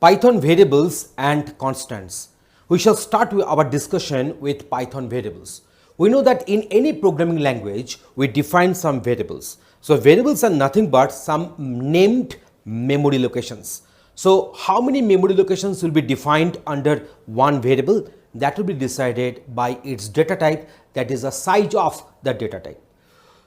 Python variables and constants. We shall start with our discussion with Python variables. We know that in any programming language, we define some variables. So variables are nothing but some named memory locations. So how many memory locations will be defined under one variable? That will be decided by its data type, that is the size of the data type.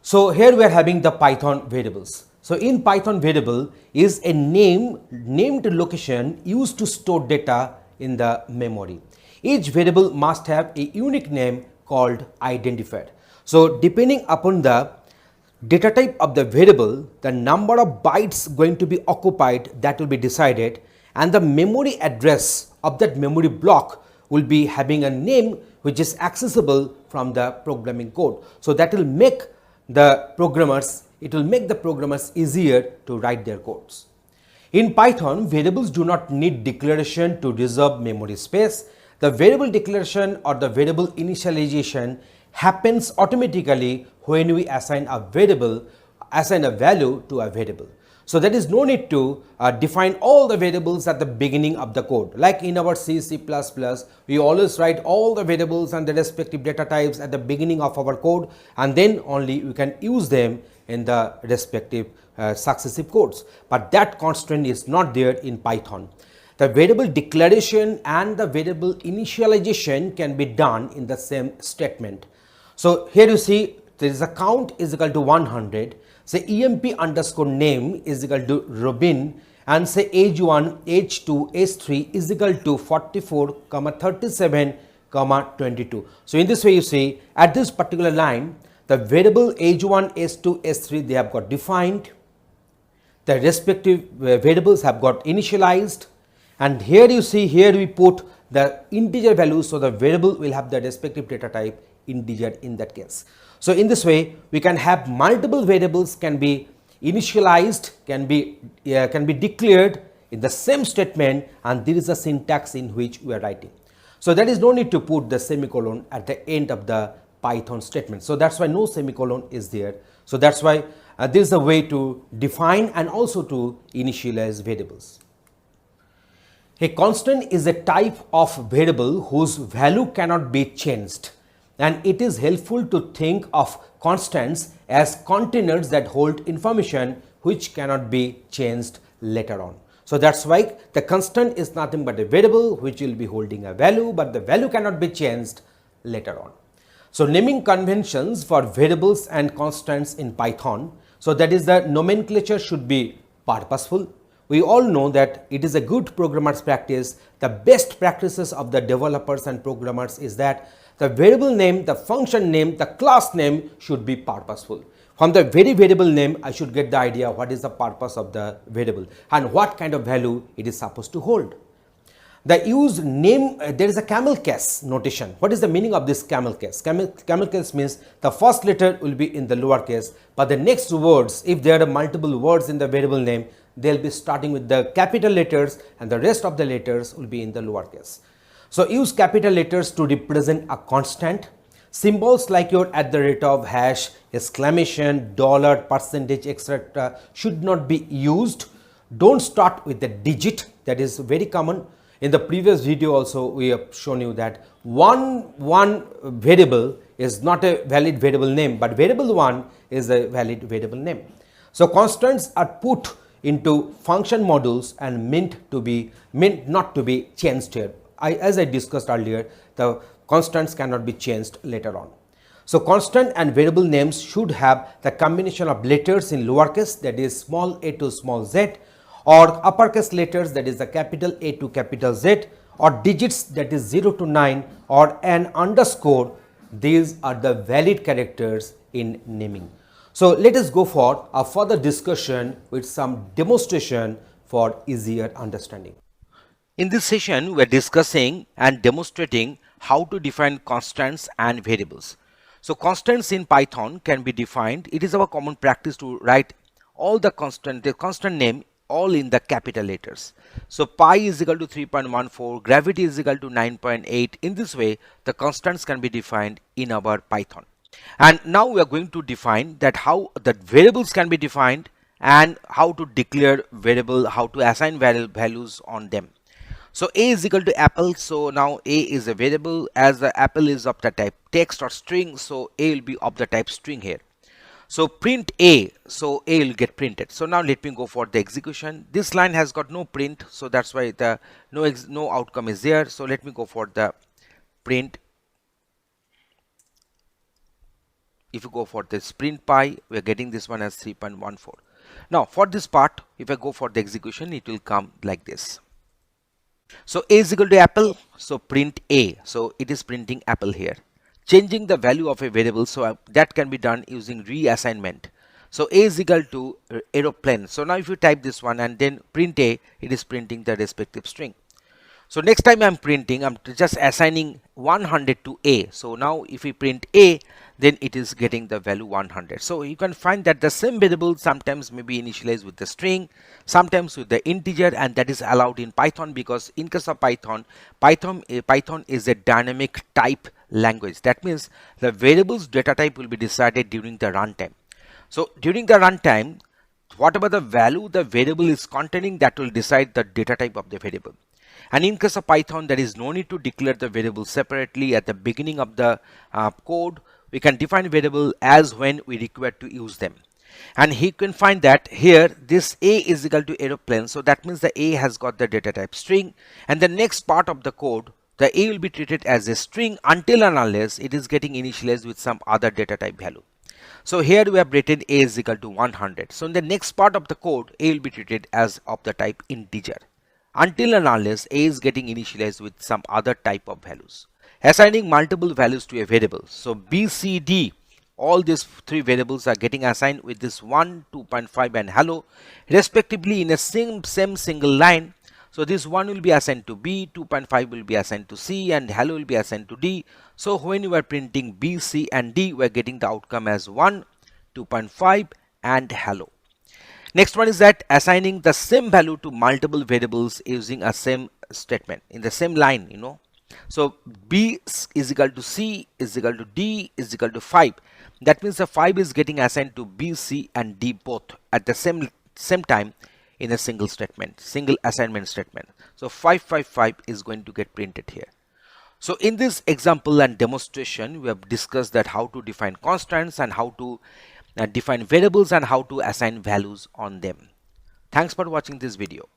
So here we are having the Python variables. So in Python variable is a named location used to store data in the memory. Each variable must have a unique name called identifier. So depending upon the data type of the variable, the number of bytes going to be occupied, that will be decided, and the memory address of that memory block will be having a name which is accessible from the programming code. So that will make the programmers easier to write their codes. In Python, variables do not need declaration to reserve memory space. The variable declaration or the variable initialization happens automatically when we assign a value to a variable. So there is no need to define all the variables at the beginning of the code. Like in our C, C++, we always write all the variables and the respective data types at the beginning of our code, and then only we can use them in the respective successive codes. But that constraint is not there in Python. The variable declaration and the variable initialization can be done in the same statement. So here you see there is a count is equal to 100. Say emp underscore name is equal to Robin, and say age1, age2, age3 is equal to 44, 37, 22. So in this way you see at this particular line the variable age1, age2, age3 they have got defined, the respective variables have got initialized, and here you see here we put the integer value, so the variable will have the respective data type integer in that case. So in this way we can have multiple variables can be initialized, can be declared in the same statement, and there is a syntax in which we are writing. So there is no need to put the semicolon at the end of the Python statement. So that's why no semicolon is there. So that's why there is a way to define and also to initialize variables. A constant is a type of variable whose value cannot be changed, and it is helpful to think of constants as containers that hold information which cannot be changed later on. So that's why the constant is nothing but a variable which will be holding a value, but the value cannot be changed later on. So naming conventions for variables and constants in Python, so that is the nomenclature should be purposeful. We all know that it is a good programmer's practice. The best practices of the developers and programmers is that the variable name, the function name, the class name should be purposeful. From the very variable name, I should get the idea what is the purpose of the variable and what kind of value it is supposed to hold. The use name, there is a camel case notation. What is the meaning of this camel case? Camel case means the first letter will be in the lowercase, but the next words, if there are multiple words in the variable name, they will be starting with the capital letters and the rest of the letters will be in the lowercase. So use capital letters to represent a constant. Symbols like your @ hash, exclamation, dollar, percentage, etc. should not be used. Don't start with the digit, that is very common. In the previous video also we have shown you that one variable is not a valid variable name, but variable 1 is a valid variable name. So constants are put into function modules and meant not to be changed here. As I discussed earlier, the constants cannot be changed later on. So constant and variable names should have the combination of letters in lowercase, that is small a to small z, or uppercase letters, that is the capital A to capital Z, or digits, that is 0 to 9, or an underscore. These are the valid characters in naming. So let us go for a further discussion with some demonstration for easier understanding. In this session, we are discussing and demonstrating how to define constants and variables. So constants in Python can be defined. It is our common practice to write all the constant name all in the capital letters. So pi is equal to 3.14, gravity is equal to 9.8. In this way, the constants can be defined in our Python. And now we are going to define that how the variables can be defined and how to declare variable, how to assign values on them. So a is equal to apple. So now a is a variable, as the apple is of the type text or string, so a will be of the type string here. So print a, so a will get printed. So now let me go for the execution. This line has got no print, so that's why the no outcome is there. So let me go for the print. If you go for this print pi, we are getting this one as 3.14. Now for this part, if I go for the execution, it will come like this. So a is equal to apple, so print a, so it is printing apple here. Changing the value of a variable, so that can be done using reassignment. So a is equal to aeroplane. So now if you type this one and then print a, it is printing the respective string. So next time I'm printing, I'm just assigning 100 to a. So now if we print a, then it is getting the value 100. So you can find that the same variable sometimes may be initialized with the string, sometimes with the integer, and that is allowed in Python, because in case of Python is a dynamic type language. That means the variable's data type will be decided during the runtime. So during the runtime, whatever the value the variable is containing, that will decide the data type of the variable. And in case of Python, there is no need to declare the variable separately at the beginning of the code. We can define variable as when we require to use them. And he can find that here this a is equal to aeroplane. So that means the a has got the data type string, and the next part of the code, the a will be treated as a string until and unless it is getting initialized with some other data type value. So here we have written a is equal to 100. So in the next part of the code, a will be treated as of the type integer until and unless a is getting initialized with some other type of values. Assigning multiple values to a variable. So b, c, d, all these three variables are getting assigned with this 1, 2.5 and hello respectively in a same single line. So this 1 will be assigned to b, 2.5 will be assigned to c, and hello will be assigned to d. So when you are printing b, c and d, we are getting the outcome as 1, 2.5 and hello. Next one is that assigning the same value to multiple variables using a same statement in the same line, So b is equal to c is equal to d is equal to 5. That means the 5 is getting assigned to b, c and d both at the same time in a single statement, single assignment statement. So 555 is going to get printed here. So in this example and demonstration, we have discussed that how to define constants and how to define variables and how to assign values on them. Thanks for watching this video.